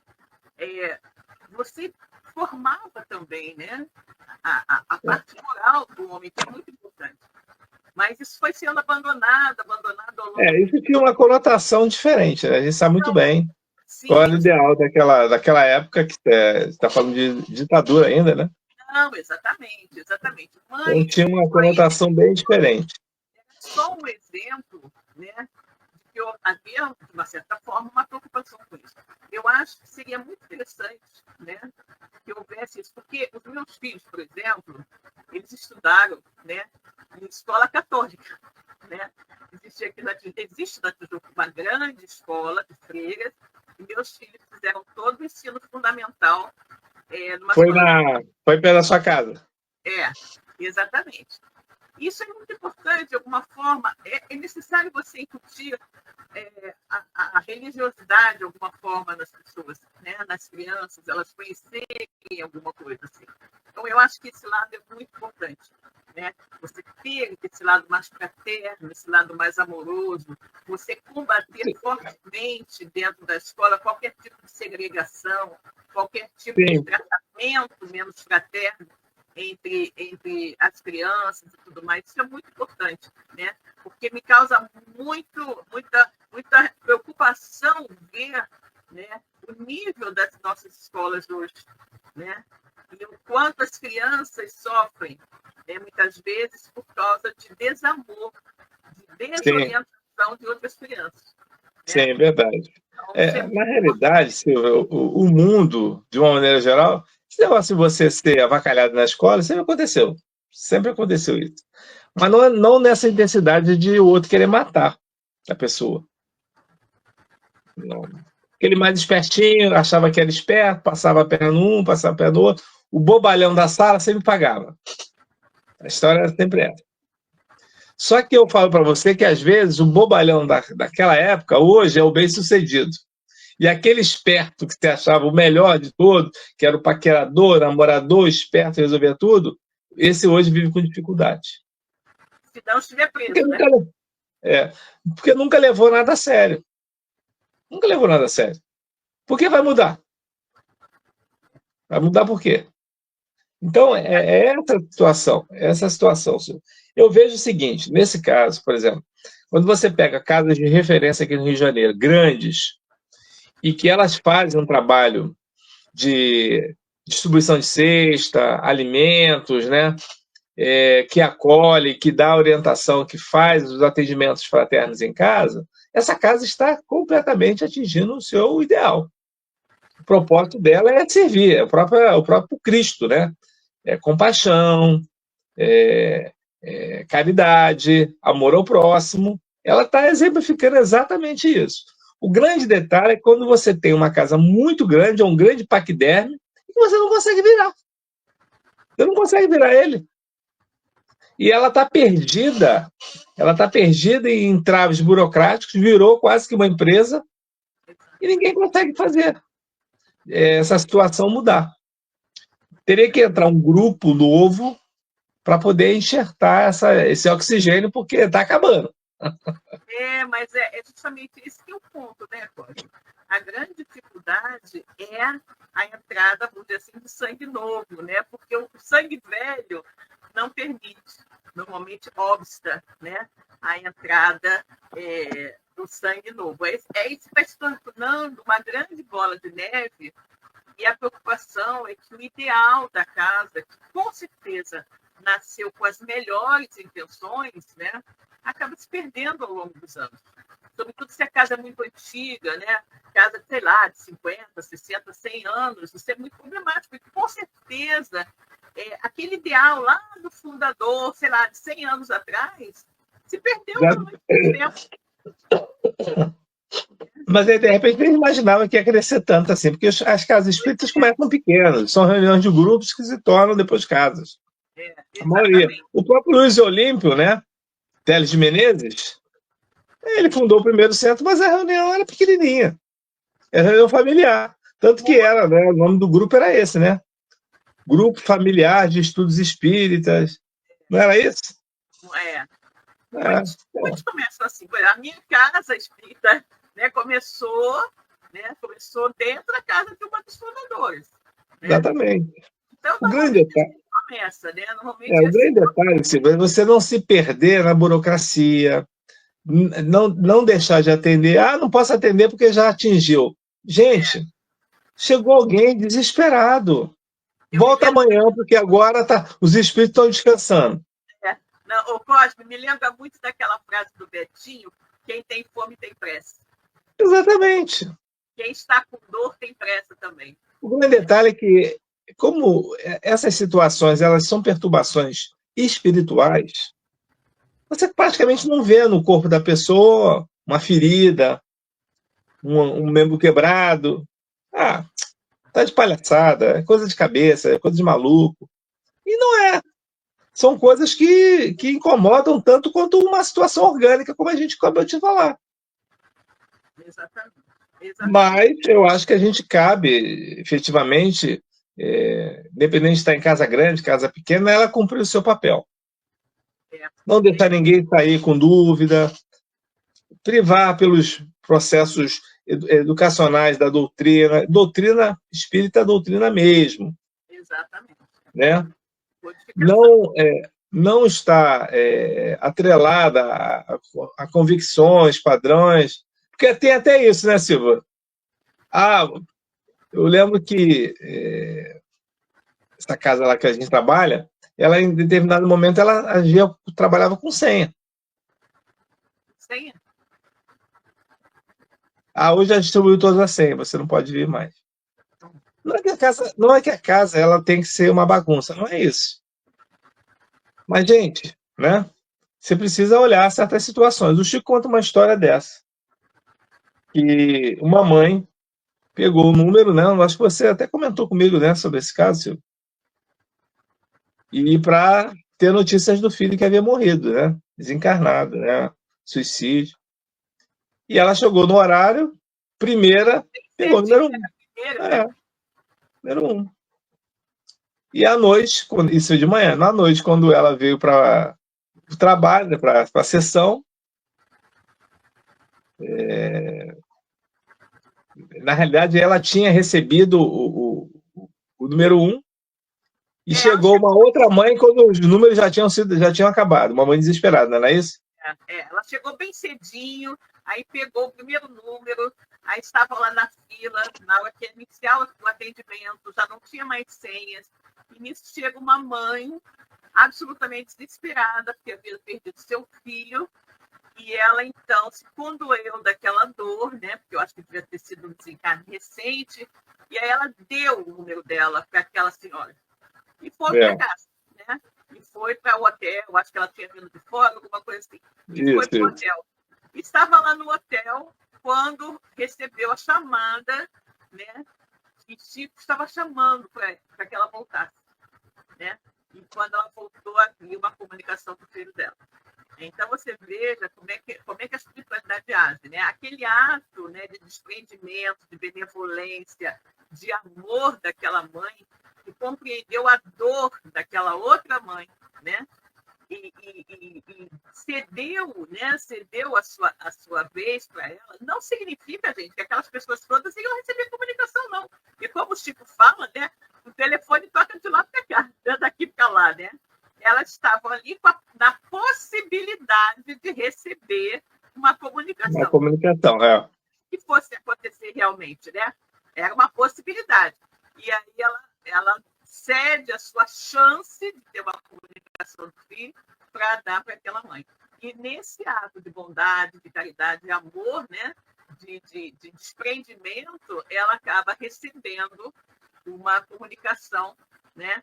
D: Você formava também, né, a parte moral do homem, que é muito importante. Mas isso foi sendo abandonado ao longo
C: isso tinha uma conotação diferente, né? A gente sabe muito bem.
D: Sim,
C: Qual era o ideal daquela época que você está falando de ditadura ainda, né?
D: Não, exatamente, exatamente.
C: Então
D: Mãe,
C: tinha uma
D: mãe
C: conotação bem diferente.
D: é só um exemplo, né, de que havia, de uma certa forma, uma preocupação com isso. Eu acho que seria muito interessante, né, que houvesse isso, porque os meus filhos, por exemplo, eles estudaram, né, em escola católica, né? Existe na Tijuca uma grande escola de freiras, e meus filhos fizeram todo o ensino fundamental numa
C: Foi,
D: escola.
C: foi pela sua casa.
D: Exatamente. Isso é muito importante, de alguma forma. É necessário você incutir a religiosidade, de alguma forma, nas pessoas, né? Nas crianças, elas conhecerem alguma coisa assim. Então, eu acho que esse lado é muito importante. Né? Você ter esse lado mais fraterno, esse lado mais amoroso, você combater fortemente dentro da escola qualquer tipo de segregação, qualquer tipo de tratamento menos fraterno entre as crianças e tudo mais. Isso é muito importante, né? Porque me causa muita preocupação ver, né, o nível das nossas escolas hoje, né? E o quanto as crianças sofrem, muitas vezes por causa de desamor, de desorientação de outras crianças. Né?
C: Sim, é verdade.
D: Então,
C: Na realidade, Silvia, o mundo, de uma maneira geral, esse negócio de você ser avacalhado na escola sempre aconteceu. Sempre aconteceu isso. Mas não nessa intensidade de o outro querer matar a pessoa. Não. Aquele mais espertinho, achava que era esperto, passava a perna num, passava a perna no outro. O bobalhão da sala sempre pagava. A história era sempre essa. Só que eu falo para você que, às vezes, o bobalhão daquela época, hoje, é o bem-sucedido. E aquele esperto que você achava o melhor de todo, que era o paquerador, namorador, esperto, resolvia tudo, esse hoje vive com dificuldade.
D: Se não estiver preso,
C: porque nunca levou nada a sério. Nunca levou nada a sério. Por que vai mudar? Vai mudar por quê? Então, é essa a situação. Eu vejo o seguinte, nesse caso, por exemplo, quando você pega casas de referência aqui no Rio de Janeiro, grandes, e que elas fazem um trabalho de distribuição de cesta, alimentos, né, que acolhe, que dá orientação, que faz os atendimentos fraternos em casa, essa casa está completamente atingindo o seu ideal. O propósito dela é servir, é o próprio Cristo, né? Compaixão, caridade, amor ao próximo. Ela está exemplificando exatamente isso. O grande detalhe é quando você tem uma casa muito grande, um grande paquiderme, e você não consegue virar. Você não consegue virar ele. E ela está perdida em entraves burocráticos, virou quase que uma empresa, e ninguém consegue fazer essa situação mudar. Teria que entrar um grupo novo para poder enxertar esse oxigênio, porque está acabando.
D: Mas é justamente esse que é o ponto, né, Cláudio? A grande dificuldade é a entrada, vamos dizer assim, do sangue novo, né? Porque o sangue velho não permite, normalmente obsta, né, a entrada do sangue novo. Isso vai se tornando uma grande bola de neve, e a preocupação é que o ideal da casa, que com certeza nasceu com as melhores intenções, né, acaba se perdendo ao longo dos anos. Sobretudo se a casa é muito antiga, né? Casa, sei lá, de 50, 60, 100 anos, isso é muito problemático, porque com certeza aquele ideal lá do fundador, sei lá, de 100 anos atrás, se perdeu há muito tempo.
C: Mas, de repente, nem imaginava que ia crescer tanto assim, porque as casas espíritas começam pequenas, são reuniões de grupos que se tornam depois casas. A maioria. O próprio Luiz Olímpio, né? Teles de Menezes, ele fundou o primeiro centro, mas a reunião era pequenininha. Era reunião familiar. Tanto que era, né? O nome do grupo era esse, né? Grupo Familiar de Estudos Espíritas. Não era isso?
D: Muitos começam assim. A minha casa espírita, né, começou dentro da casa de uma dos fundadores. Né?
C: Exatamente.
D: Então,
C: o grande detalhe
D: começa, né? Normalmente
C: o grande detalhe, Silvia, é você não se perder na burocracia, não deixar de atender. Não posso atender porque já atingiu. Gente, chegou alguém desesperado. Volta amanhã, porque agora os espíritos estão descansando.
D: Não, o Cosme, me lembra muito daquela frase do Betinho: quem tem fome tem pressa.
C: Exatamente.
D: Quem está com dor tem pressa também.
C: O grande detalhe é que, como essas situações elas são perturbações espirituais, você praticamente não vê no corpo da pessoa uma ferida, um membro quebrado. Ah, tá de palhaçada, é coisa de cabeça, é coisa de maluco. E não é. São coisas que incomodam tanto quanto uma situação orgânica, como a gente acabou de falar.
D: Exatamente.
C: Mas eu acho que a gente cabe, efetivamente, independente de estar em casa grande, casa pequena, ela cumprir o seu papel. Não deixar ninguém sair com dúvida, privar pelos processos educacionais da doutrina. Doutrina espírita, doutrina mesmo.
D: Exatamente.
C: Né? Não está atrelada a convicções, padrões, porque tem até isso, né, Silva? Eu lembro que essa casa lá que a gente trabalha, ela em determinado momento ela trabalhava com senha.
D: Senha?
C: Hoje já distribuiu todas as senhas, você não pode vir mais. Não é que a casa ela tem que ser uma bagunça, não é isso. Mas, gente, né? Você precisa olhar certas situações. O Chico conta uma história dessa. Que uma mãe pegou o número, né? Acho que você até comentou comigo, né, sobre esse caso, Silvio. E para ter notícias do filho que havia morrido, né? Desencarnado, né? Suicídio. E ela chegou no horário, pegou o número 1. Número 1. E à noite, isso de manhã, na noite, quando ela veio para o trabalho, né, para a sessão, na realidade ela tinha recebido o número 1 e chegou uma outra mãe quando os números já tinham acabado, uma mãe desesperada, não é isso?
D: Ela chegou bem cedinho, aí pegou o primeiro número, aí estava lá na fila, na hora que iniciava o atendimento, já não tinha mais senhas, e nisso chega uma mãe absolutamente desesperada, porque havia perdido seu filho, e ela, então, se condoeu daquela dor, né? Porque eu acho que devia ter sido um desencarne recente, e aí ela deu o número dela para aquela senhora. E foi para casa, né? E foi para o hotel, acho que ela tinha vindo de fora, alguma coisa assim. E foi para o hotel. Estava lá no hotel quando recebeu a chamada, né? E Chico estava chamando para que ela voltasse, né? E quando ela voltou, havia uma comunicação com o filho dela. Então, você veja como é que a espiritualidade age, né? Aquele ato, né, de desprendimento, de benevolência, de amor daquela mãe, que compreendeu a dor daquela outra mãe, né? E cedeu, né? Cedeu a sua vez para ela. Não significa, gente, que aquelas pessoas todas iam receber comunicação, não. E como o Chico fala, né? O telefone toca de lá para cá, daqui para lá, né? Elas estavam ali na possibilidade de receber uma comunicação.
C: Uma comunicação,
D: que fosse acontecer realmente, né? Era uma possibilidade. E aí ela cede a sua chance de ter uma comunicação do filho para dar para aquela mãe. E nesse ato de bondade, de caridade, de amor, né? De desprendimento, ela acaba recebendo uma comunicação, né?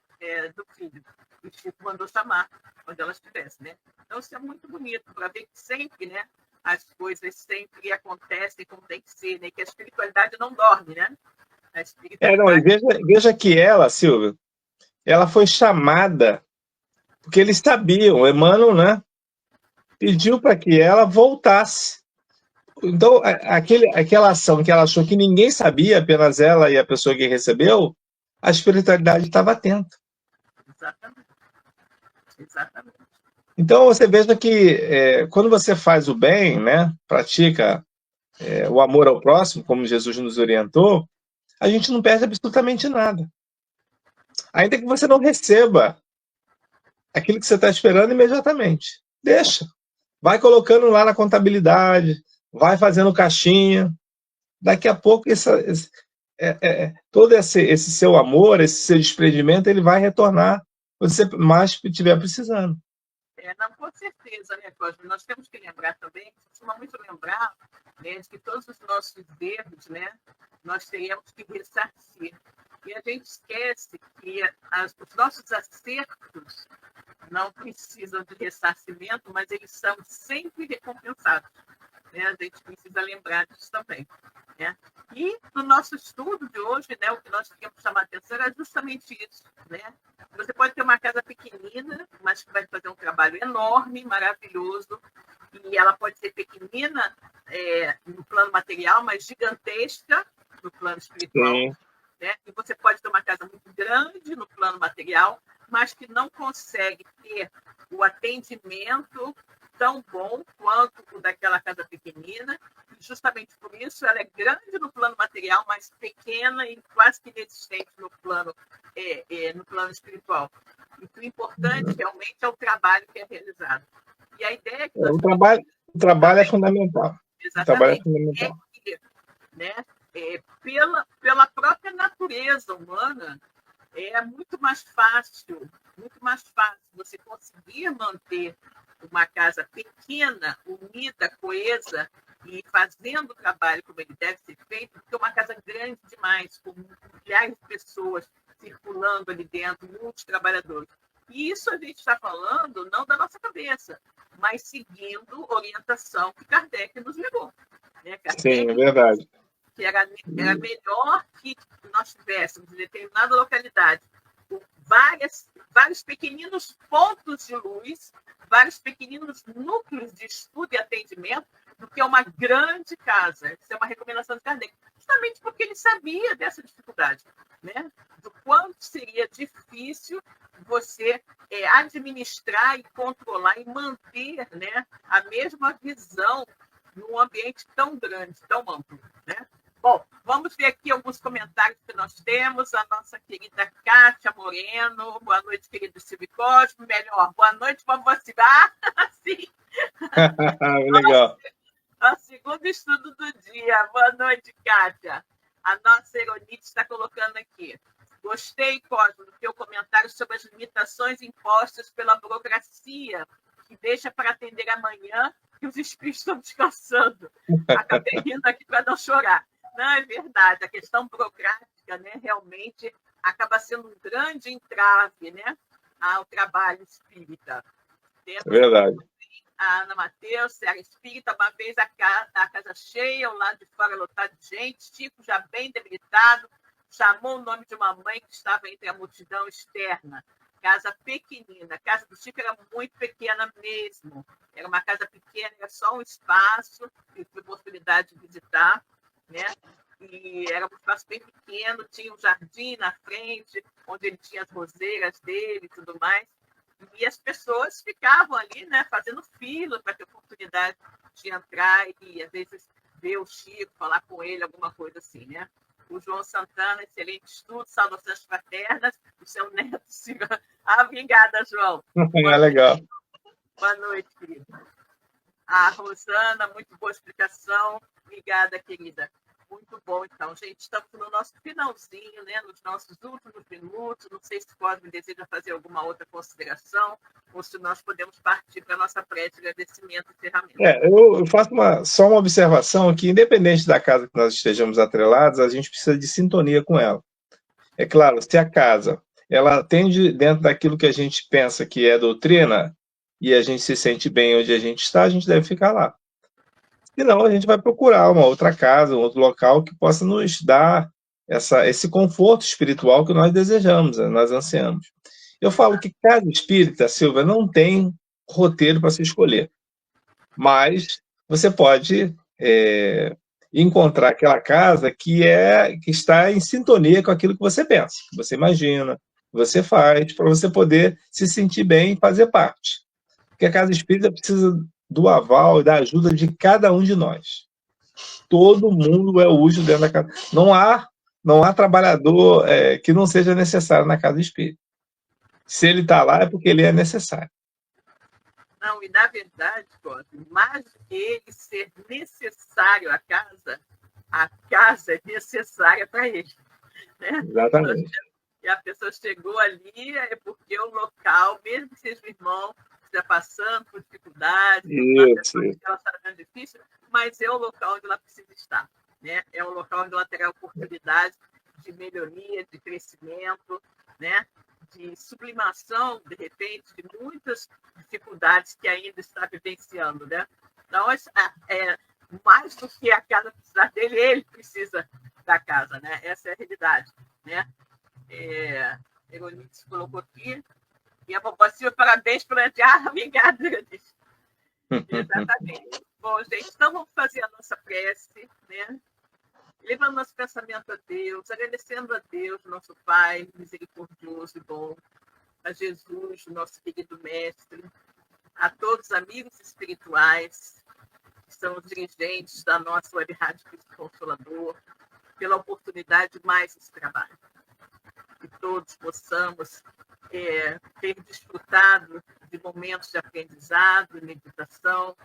D: Do filho. O Chico mandou chamar quando ela estivesse, né? Então, isso é muito bonito, para ver que sempre, né? As coisas sempre acontecem como tem que ser, né? Que a espiritualidade não dorme, né? A espiritualidade...
C: veja que ela, Silvia, ela foi chamada porque eles sabiam, o Emmanuel, né? Pediu para que ela voltasse. Então, aquela ação que ela achou que ninguém sabia, apenas ela e a pessoa que recebeu, a espiritualidade estava atenta.
D: Exatamente.
C: Então, você veja que quando você faz o bem, né, pratica o amor ao próximo, como Jesus nos orientou, a gente não perde absolutamente nada. Ainda que você não receba aquilo que você está esperando imediatamente. Deixa. Vai colocando lá na contabilidade, vai fazendo caixinha, daqui a pouco todo esse seu amor, esse seu desprendimento, ele vai retornar quando você mais estiver precisando.
D: Não, com certeza, né, Cosme? Nós temos que lembrar também, costuma muito lembrar, né, de que todos os nossos erros, né, nós teríamos que ressarcir. E a gente esquece que os nossos acertos não precisam de ressarcimento, mas eles são sempre recompensados. Né? A gente precisa lembrar disso também. Né? E no nosso estudo de hoje, né, o que nós queríamos chamar a atenção era justamente isso. Né? Você pode ter uma casa pequenina, mas que vai fazer um trabalho enorme, maravilhoso, e ela pode ser pequenina no plano material, mas gigantesca no plano espiritual.
C: Sim.
D: Né? E você pode ter uma casa muito grande no plano material, mas que não consegue ter o atendimento tão bom quanto o daquela casa pequenina. E justamente por isso ela é grande no plano material, mas pequena e quase que inexistente no plano espiritual. E o importante realmente é o trabalho que é realizado. E a ideia é que
C: o trabalho é fundamental.
D: Exatamente.
C: O trabalho é fundamental.
D: Né, pela própria natureza humana, é muito mais fácil você conseguir manter uma casa pequena, unida, coesa e fazendo o trabalho como ele deve ser feito, do que uma casa grande demais, com milhares de pessoas circulando ali dentro, muitos trabalhadores. E isso a gente está falando não da nossa cabeça, mas seguindo orientação que Kardec nos legou. Né? Kardec,
C: sim, é verdade.
D: Que era melhor que nós tivéssemos em determinada localidade vários pequeninos pontos de luz, vários pequeninos núcleos de estudo e atendimento, do que uma grande casa. Isso é uma recomendação de Kardec, justamente porque ele sabia dessa dificuldade, né? Do quanto seria difícil você administrar e controlar e manter, né, a mesma visão num ambiente tão grande, tão amplo, né? Bom, vamos ver aqui alguns comentários que nós temos. A nossa querida Kátia Moreno. Boa noite, querido Silvio Cosme. Melhor, boa noite para você. Sim.
C: Legal.
D: Nosso segundo estudo do dia. Boa noite, Kátia. A nossa Eronite está colocando aqui. Gostei, Cosme, do teu comentário sobre as limitações impostas pela burocracia, que deixa para atender amanhã que os espíritos estão descansando. Acabei rindo aqui para não chorar. Não, é verdade, a questão burocrática, né, realmente acaba sendo um grande entrave, né, ao trabalho espírita.
C: É verdade.
D: A Ana Mateus, era espírita, uma vez a casa cheia, o lado de fora lotado de gente, Chico já bem debilitado, chamou o nome de uma mãe que estava entre a multidão externa. Casa pequenina, a casa do Chico era muito pequena mesmo, era uma casa pequena, era só um espaço, que tive oportunidade de visitar, né? E era um espaço bem pequeno, tinha um jardim na frente, onde ele tinha as roseiras dele e tudo mais. E as pessoas ficavam ali, né, fazendo fila para ter oportunidade de entrar e, às vezes, ver o Chico, falar com ele, alguma coisa assim, né? O João Santana, excelente estudo, saudações fraternas, o seu neto, Silvio. Obrigada, João.
C: É legal.
D: Boa noite, querida. A Rosana, muito boa explicação. Obrigada, querida. Muito bom, então. Gente, estamos no nosso finalzinho, né? Nos nossos últimos minutos. Não sei se o Cosme deseja fazer alguma outra consideração ou se nós podemos partir para a nossa prece de agradecimento e ferramenta.
C: Eu faço só uma observação aqui, independente da casa que nós estejamos atrelados, a gente precisa de sintonia com ela. É claro, se a casa ela atende dentro daquilo que a gente pensa que é doutrina e a gente se sente bem onde a gente está, a gente deve ficar lá. Senão, a gente vai procurar uma outra casa, um outro local que possa nos dar esse conforto espiritual que nós desejamos, nós ansiamos. Eu falo que casa espírita, Silvia, não tem roteiro para se escolher. Mas você pode encontrar aquela casa que está em sintonia com aquilo que você pensa, que você imagina, que você faz, para você poder se sentir bem e fazer parte. Porque a casa espírita precisa do aval e da ajuda de cada um de nós. Todo mundo é útil dentro da casa. Não há trabalhador que não seja necessário na casa espírita. Se ele está lá, é porque ele é necessário.
D: Não, e na verdade, Cosme, mais que ele ser necessário à casa, a casa é necessária para ele. Né?
C: Exatamente.
D: E a pessoa chegou ali é porque o local, mesmo que seja o irmão, esteja passando por dificuldades,
C: Isso.
D: ela está sendo difícil, mas é o local onde ela precisa estar. Né? É um local onde ela terá oportunidade de melhoria, de crescimento, né? De sublimação, de repente, de muitas dificuldades que ainda está vivenciando. Né? Então, mais do que a casa precisar dele, ele precisa da casa. Né? Essa é a realidade. Né? Eronite colocou aqui. E a vovó Silvia, parabéns pela diarra. Obrigada, Eronite. Exatamente. Bom, gente, então vamos fazer a nossa prece, né? Levando nosso pensamento a Deus, agradecendo a Deus, nosso Pai, misericordioso e bom, a Jesus, nosso querido Mestre, a todos os amigos espirituais, que são os dirigentes da nossa Web Rádio Cristo Consolador, pela oportunidade de mais esse trabalho. Que todos possamos ter desfrutado de momentos de aprendizado e meditação,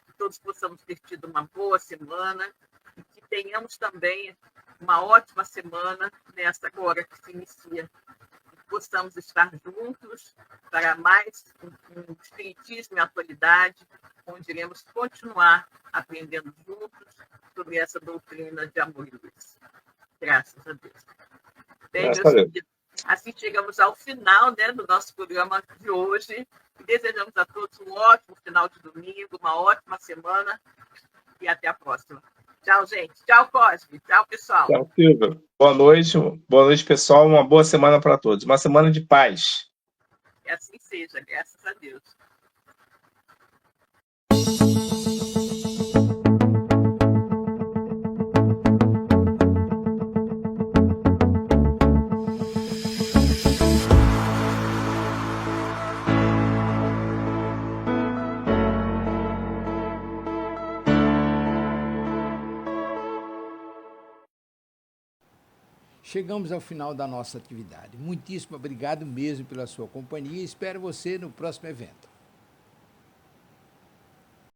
D: que todos possamos ter tido uma boa semana e que tenhamos também uma ótima semana nessa agora que se inicia. Que possamos estar juntos para mais um espiritismo em atualidade, onde iremos continuar aprendendo juntos sobre essa doutrina de amor e luz. Graças a Deus. Bem, meus queridos, assim chegamos ao final, né, do nosso programa de hoje. E desejamos a todos um ótimo final de domingo, uma ótima semana e até a próxima. Tchau, gente. Tchau, Cosme. Tchau, pessoal.
C: Tchau, Silvia. Boa noite, pessoal. Uma boa semana para todos. Uma semana de paz.
D: Que assim seja, graças a Deus.
A: Chegamos ao final da nossa atividade. Muitíssimo obrigado mesmo pela sua companhia e espero você no próximo evento.